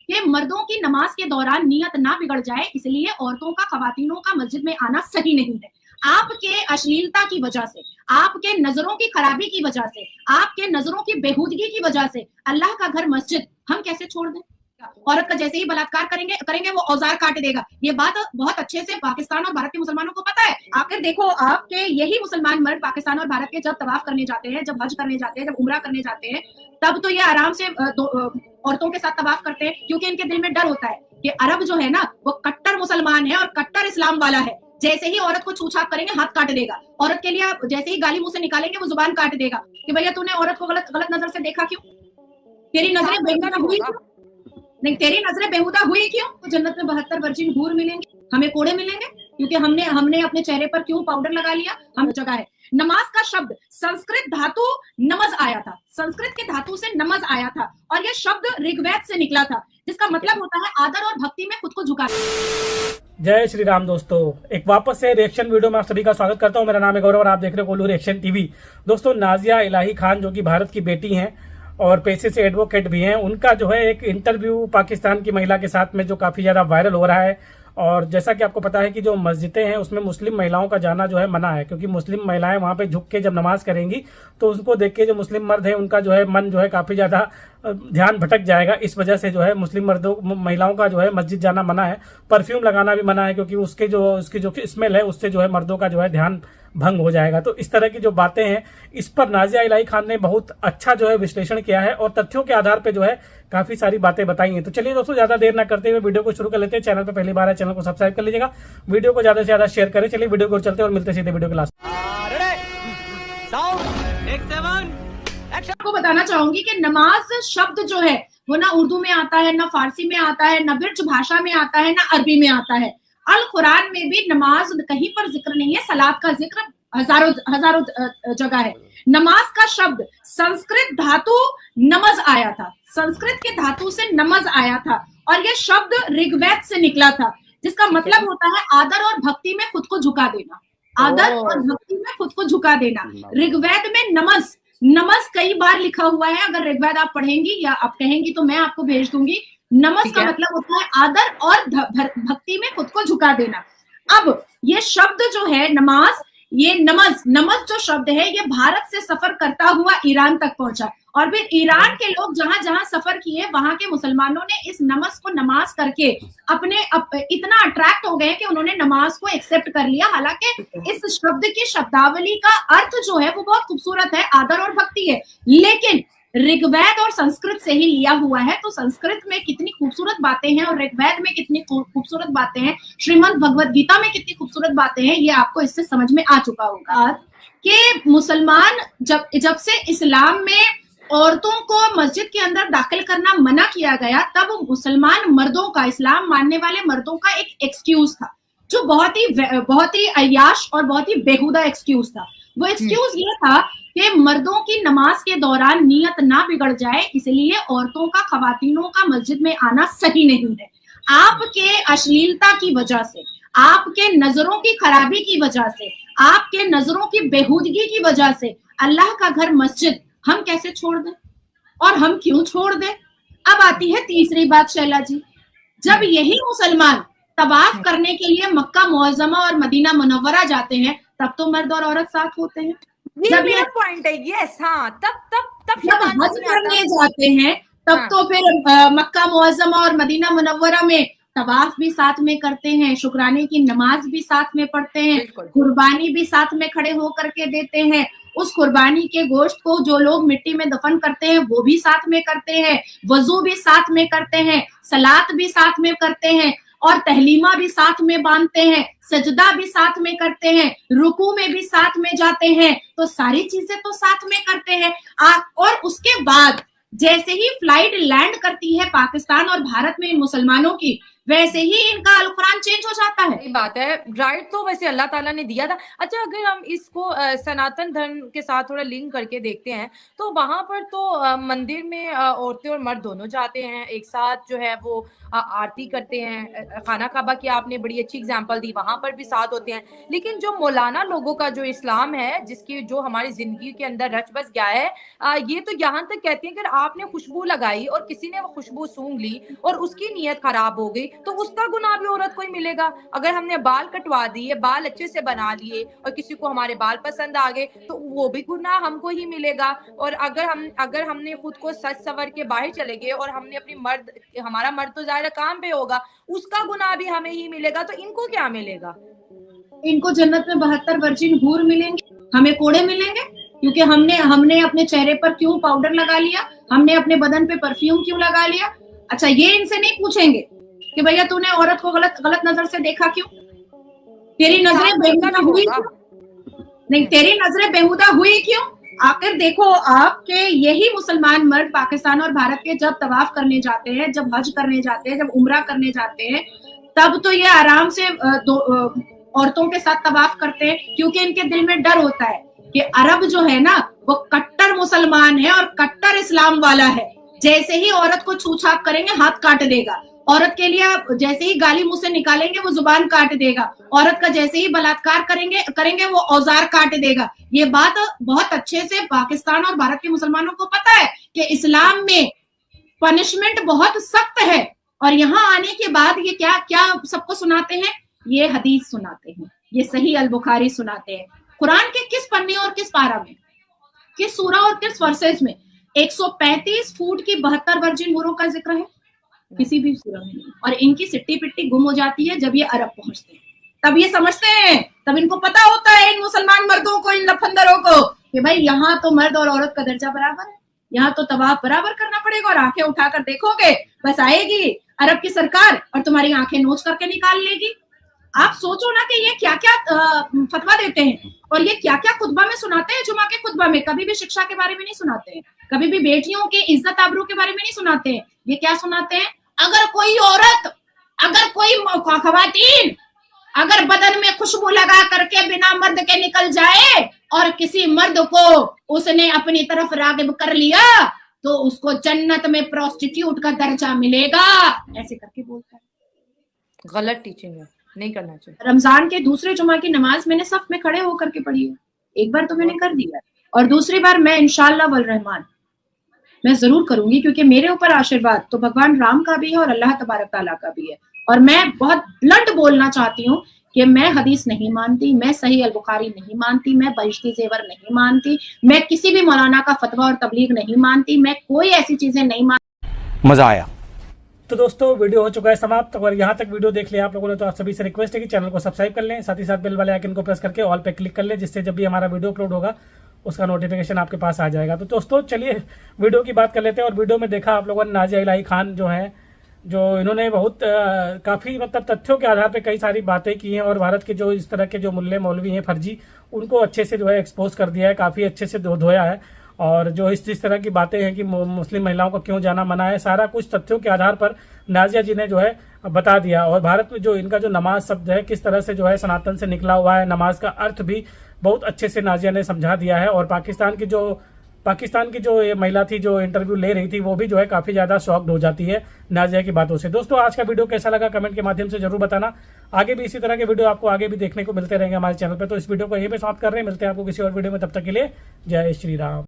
कि मर्दों की नमाज के दौरान नियत ना बिगड़ जाए, इसलिए औरतों का, खवातीनों का मस्जिद में आना सही नहीं है। आपके अश्लीलता की वजह से, आपके नजरों की खराबी की वजह से, आपके नजरों की बेहूदगी की वजह से अल्लाह का घर मस्जिद हम कैसे छोड़ दें? औरत का जैसे ही बलात्कार करेंगे करेंगे वो औजार काट देगा। ये बात बहुत अच्छे से पाकिस्तान और भारत के मुसलमानों को पता है। आखिर देखो, आपके यही मुसलमान मर्द पाकिस्तान और भारत के जब तवाफ करने जाते हैं, जब हज करने जाते हैं, जब उमरा करने जाते हैं, तब तो ये आराम से औरतों के साथ तवाफ करते हैं, क्योंकि इनके दिल में डर होता है कि अरब जो है ना वो कट्टर मुसलमान है और कट्टर इस्लाम वाला है। जैसे ही औरत को छूछाक करेंगे हाथ काट देगा। औरत के लिए आप जैसे ही गाली मुंह से निकालेंगे वो जुबान काट देगा कि भैया तूने औरत को गलत गलत नजर से देखा क्यों? तेरी नजरें बेहुदा हुई क्यों? नहीं, तेरी नजरें बेहुदा हुई क्यों? तो जन्नत में 72 वर्जिन हूर मिलेंगे, हमें कोड़े मिलेंगे, क्योंकि हमने अपने चेहरे पर क्यों पाउडर लगा लिया? हम जगह है। नमाज का शब्द संस्कृत धातु नमज आया था, संस्कृत के धातु से नमज आया था, और यह शब्द ऋग्वेद से निकला था, जिसका मतलब होता है आदर और भक्ति में खुद को झुका। जय श्री राम दोस्तों, एक वापस से रिएक्शन वीडियो में आप सभी का स्वागत करता हूं। मेरा नाम है गौरव और आप देख रहे हो कोल्लू रिएक्शन टीवी। दोस्तों, नाजिया इलाही खान जो कि भारत की बेटी हैं और पेशे से एडवोकेट भी हैं, उनका जो है एक इंटरव्यू पाकिस्तान की महिला के साथ में जो काफ़ी ज़्यादा वायरल हो रहा है। और जैसा कि आपको पता है कि जो मस्जिदें हैं उसमें मुस्लिम महिलाओं का जाना जो है मना है, क्योंकि मुस्लिम महिलाएं वहां पे झुक के जब नमाज करेंगी तो उनको देख के जो मुस्लिम मर्द है उनका जो है मन जो है काफ़ी ज़्यादा ध्यान भटक जाएगा। इस वजह से जो है मुस्लिम महिलाओं का जो है मस्जिद जाना मना है। परफ्यूम लगाना भी मना है, क्योंकि उसकी जो स्मेल है उससे जो है मर्दों का जो है ध्यान भंग हो जाएगा। तो इस तरह की जो बातें हैं, इस पर नाजिया इलाही खान ने बहुत अच्छा जो है विश्लेषण किया है और तथ्यों के आधार पे जो है काफी सारी बातें बताई हैं। तो चलिए दोस्तों, ज्यादा देर ना करते हुए वीडियो को शुरू कर लेते हैं। चैनल पे पहली बार है, चैनल को सब्सक्राइब कर लीजिएगा, वीडियो को ज्यादा से ज्यादा शेयर करें। चलिए वीडियो को चलते हैं और मिलते सीधे वीडियो के लास्ट। आपको बताना चाहूंगी कि नमाज शब्द जो है वो ना उर्दू में आता है, ना फारसी में आता है, ना ब्रिज भाषा में आता है, ना अरबी में आता है। अल कुरान में भी नमाज कहीं पर जिक्र नहीं है, सलात का जिक्र हजारों जगह है। नमाज का शब्द संस्कृत धातु नमज आया था, संस्कृत के धातु से नमज आया था, और यह शब्द ऋग्वेद से निकला था, जिसका मतलब होता है आदर और भक्ति में खुद को झुका देना। आदर और भक्ति में खुद को झुका देना। ऋग्वेद में नमज नमस कई बार लिखा हुआ है। अगर ऋग्वेद आप पढ़ेंगी या आप कहेंगी तो मैं आपको भेज दूंगी। नमस का मतलब होता है आदर और भक्ति में खुद को झुका देना। अब ये शब्द जो है नमाज, ये नमज जो शब्द है ये भारत से सफर करता हुआ ईरान तक पहुंचा, और फिर ईरान के लोग जहां जहां सफर किए वहां के मुसलमानों ने इस नमज को नमाज करके इतना अट्रैक्ट हो गए कि उन्होंने नमाज को एक्सेप्ट कर लिया। हालांकि इस शब्द की शब्दावली का अर्थ जो है वो बहुत खूबसूरत है, आदर और भक्ति है, लेकिन ऋग्वेद और संस्कृत से ही लिया हुआ है। तो संस्कृत में कितनी खूबसूरत बातें हैं और ऋग्वेद में कितनी खूबसूरत बातें हैं, श्रीमद् भगवद गीता में कितनी खूबसूरत बातें हैं, ये आपको इससे समझ में आ चुका होगा कि मुसलमान जब से इस्लाम में औरतों को मस्जिद के अंदर दाखिल करना मना किया गया, तब मुसलमान मर्दों का, इस्लाम मानने वाले मर्दों का एक एक्सक्यूज था, जो बहुत ही अय्याश और बहुत ही बेहुदा एक्सक्यूज था। वो एक्सक्यूज ये था कि मर्दों की नमाज के दौरान नियत ना बिगड़ जाए, इसलिए औरतों का, खवातीनों का मस्जिद में आना सही नहीं है। आपके अश्लीलता की वजह से, आपके नजरों की खराबी की वजह से, आपके नजरों की बेहूदगी की वजह से अल्लाह का घर मस्जिद हम कैसे छोड़ दें, और हम क्यों छोड़ दें? अब आती है तीसरी बात शैला जी, जब यही मुसलमान तवाफ करने के लिए मक्का मुअज्जमा और मदीना मुनव्वरा जाते हैं, तब तो मर्द और औरत साथ होते हैं। जब ये पॉइंट है, यस, हाँ, तब जब हज करने जाते हैं तब हाँ। तो फिर मक्का मुअज्जमा और मदीना मुनव्वरा में तवाफ भी साथ में करते हैं, शुक्राने की नमाज भी साथ में पढ़ते हैं, कुर्बानी भी साथ में खड़े होकर के देते हैं। उस कुर्बानी के गोश्त को जो लोग मिट्टी में दफन करते हैं वो भी साथ में करते हैं, वजू भी साथ में करते हैं, सलात भी साथ में करते हैं, और तहलीमा भी साथ में बांधते हैं, सजदा भी साथ में करते हैं, रुकू में भी साथ में जाते हैं। तो सारी चीजें तो साथ में करते हैं। और उसके बाद जैसे ही फ्लाइट लैंड करती है पाकिस्तान और भारत में इन मुसलमानों की, वैसे ही इनका अल कुरान चेंज हो जाता है। सही बात है, राइट तो वैसे अल्लाह ताला ने दिया था। अच्छा, अगर हम इसको सनातन धर्म के साथ थोड़ा लिंक करके देखते हैं, तो वहां पर तो मंदिर में औरतें और मर्द दोनों जाते हैं एक साथ, जो है वो आरती करते हैं। खाना काबा की आपने बड़ी अच्छी एग्जांपल दी, वहां पर भी साथ होते हैं। लेकिन जो मौलाना लोगों का जो इस्लाम है, जिसकी जो हमारी जिंदगी के अंदर रच बस गया है, ये तो यहाँ तक कहते हैं कि अगर आपने खुशबू लगाई और किसी ने वो खुशबू सूंघ ली और उसकी नीयत खराब हो गई, तो उसका गुनाह भी औरत को ही मिलेगा। अगर हमने बाल कटवा दिए, बाल अच्छे से बना लिए और किसी को हमारे बाल पसंद आ गए, तो वो भी गुनाह हमको ही मिलेगा। और अगर हमने खुद को सज सवर के बाहर चले गए और हमने हमारा मर्द तो ज़ाहिर काम पे होगा, उसका गुनाह भी हमें ही मिलेगा। तो इनको क्या मिलेगा? इनको जन्नत में 72 वर्जिन हूर मिलेंगे, हमें कोड़े मिलेंगे, क्योंकि हमने अपने चेहरे पर क्यों पाउडर लगा लिया, हमने अपने बदन पे परफ्यूम क्यों लगा लिया। अच्छा, ये इनसे नहीं पूछेंगे कि भैया तूने औरत को गलत नजर से देखा क्यों, तेरी नजरें बेहुदा हुई क्यों, नहीं तेरी नजरें बेहुदा हुई क्यों। आखिर देखो, आपके यही मुसलमान मर्द पाकिस्तान और भारत के जब तवाफ करने जाते हैं, जब हज करने जाते हैं, जब उम्रा करने जाते हैं, तब तो ये आराम से औरतों के साथ तवाफ करते हैं, क्योंकि इनके दिल में डर होता है कि अरब जो है ना वो कट्टर मुसलमान है और कट्टर इस्लाम वाला है। जैसे ही औरत को छूछाक करेंगे हाथ काट देगा, औरत के लिए जैसे ही गाली मुंह से निकालेंगे वो जुबान काट देगा, औरत का जैसे ही बलात्कार करेंगे वो औजार काट देगा। ये बात बहुत अच्छे से पाकिस्तान और भारत के मुसलमानों को पता है कि इस्लाम में पनिशमेंट बहुत सख्त है। और यहाँ आने के बाद ये क्या क्या सबको सुनाते हैं, ये हदीस सुनाते हैं, ये सही अल बुखारी सुनाते हैं। कुरान के किस पन्ने और किस पारा में, किस सूरा और किस वर्सेस में 135 फूट की 72 वर्जिन हूरों का जिक्र है? किसी भी सूरा में नहीं। और इनकी सिट्टी पिट्टी गुम हो जाती है जब ये अरब पहुंचते हैं, तब ये समझते हैं, तब इनको पता होता है इन मुसलमान मर्दों को, इन लफंदरों को, कि भाई यहाँ तो मर्द और औरत का दर्जा बराबर है, यहाँ तो तवाफ बराबर करना पड़ेगा। और आंखें उठाकर देखोगे, बस आएगी अरब की सरकार और तुम्हारी आंखें नोच करके निकाल लेगी। आप सोचो ना कि ये क्या क्या फतवा देते हैं और ये क्या क्या खुतबा में सुनाते हैं। जुमा के खुतबा में कभी भी शिक्षा के बारे में नहीं सुनाते हैं, कभी भी बेटियों के इज्जत आबरू के बारे में नहीं सुनाते हैं। ये क्या सुनाते हैं, अगर कोई औरत, अगर कोई खवातीन अगर बदन में खुशबू लगा करके बिना मर्द के निकल जाए और किसी मर्द को उसने अपनी तरफ रागिब कर लिया, तो उसको जन्नत में प्रोस्टिट्यूट का दर्जा मिलेगा, ऐसे करके बोलता है। गलत टीचिंग है, नहीं करना चाहिए। रमजान के दूसरे जुमा की नमाज मैंने सफ में खड़े होकर के पढ़ी है, एक बार तो मैंने कर दिया और दूसरी बार मैं इंशाअल्लाह वल रहमान मैं जरूर करूंगी, क्योंकि मेरे ऊपर आशीर्वाद तो भगवान राम का भी है और अल्लाह तबारक ताला का भी है। और मैं बहुत ब्लंट बोलना चाहती हूँ कि मैं हदीस नहीं मानती, मैं सही अल बुखारी नहीं मानती, मैं बहिश्ती जेवर नहीं मानती, मैं किसी भी मौलाना का फतवा और तबलीग नहीं मानती, मैं कोई ऐसी चीजें नहीं मानती। मजा आया। तो दोस्तों, वीडियो हो चुका है समाप्त। अगर यहाँ तक वीडियो देख लिया आप लोगों ने तो आप सभी से रिक्वेस्ट है कि चैनल को सब्सक्राइब कर लें, साथ ही साथ बेल वाले आइकन को प्रेस करके ऑल पे क्लिक कर लें, जिससे जब भी हमारा वीडियो अपलोड होगा उसका नोटिफिकेशन आपके पास आ जाएगा। तो दोस्तों चलिए वीडियो की बात कर लेते हैं। और वीडियो में देखा आप लोगों ने नाजिया इलाही खान जो है, जो इन्होंने बहुत काफ़ी मतलब तथ्यों के आधार पे कई सारी बातें की हैं और भारत के जो इस तरह के जो मुल्ले मौलवी हैं फर्जी, उनको अच्छे से जो है एक्सपोज कर दिया है, काफ़ी अच्छे से धोया है। और जो इस तरह की बातें हैं कि मुस्लिम महिलाओं को क्यों जाना मना है, सारा कुछ तथ्यों के आधार पर नाजिया जी ने जो है बता दिया। और भारत में जो इनका जो नमाज शब्द है किस तरह से जो है सनातन से निकला हुआ है, नमाज का अर्थ भी बहुत अच्छे से नाजिया ने समझा दिया है। और पाकिस्तान की जो ये महिला थी जो इंटरव्यू ले रही थी, वो भी जो है काफ़ी ज़्यादा शॉक्ड हो जाती है नाजिया की बातों से। दोस्तों, आज का वीडियो कैसा लगा कमेंट के माध्यम से जरूर बताना। आगे भी इसी तरह के वीडियो आपको आगे भी देखने को मिलते रहेंगे हमारे चैनल पर। तो इस वीडियो को यहीं पे समाप्त कर रहे हैं, मिलते हैं आपको किसी और वीडियो में, तब तक के लिए जय श्री राम।